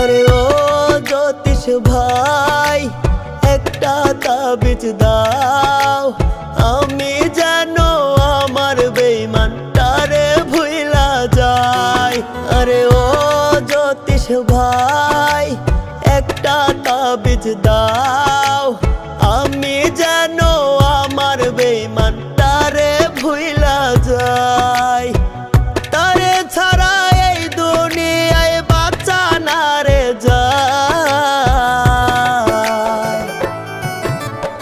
আরে ও জ্যোতিষ ভাই একটা তাবিজ দাও, আমি যেন আমার বেঈমানটারে ভুইলা যাই। আরে ও জ্যোতিষ ভাই একটা তাবিজ দাও, আমি যেন আমার বেঈমানটারে ভুইলা যাই। তারে ছাড়া এই দুনিয়ায় বাঁচা না রে যায়।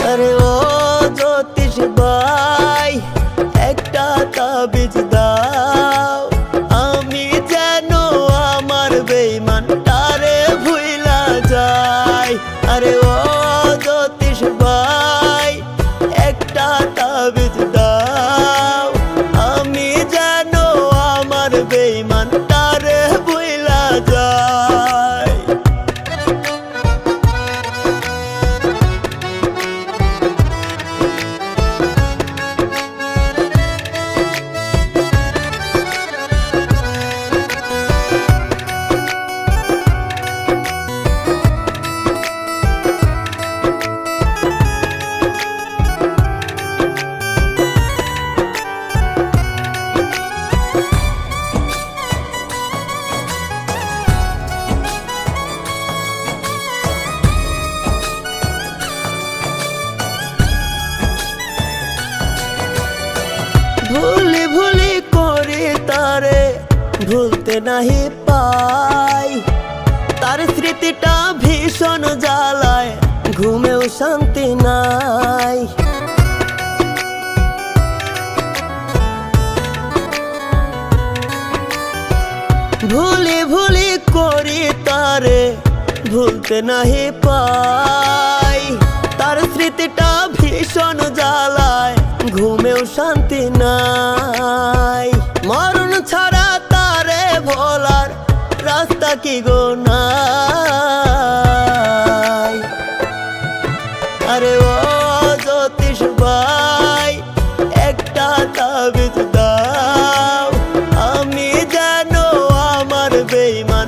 আরে ও জ্যোতিষ ভাই একটা তাবিজ দাও, আমি যেন আমার বেঈমানটারে ভুইলা যাই। আরে ও জ্যোতিষ ভাই একটা তাবিজ দাও, আমি যেন আমার বেঈমানটারে ভুইলা যাই। ভুলি ভুলি করে তারে ভুলতে নাহি পাই, তার স্মৃতিটা ভীষণ জ্বালায়, ঘুমেও শান্তি নাই। ভুলি ভুলি করি তারে ভুলতে নাহি পাই, তার স্মৃতিটা ভীষণ জ্বালায়, ঘুমেও শান্তি নাই। মরণ ছাড়া তারে ভোলার রাস্তা কি গো নাই। আরে ও জ্যোতিষ ভাই একটা তাবিজ দাও, আমি যেন আমার বেঈমান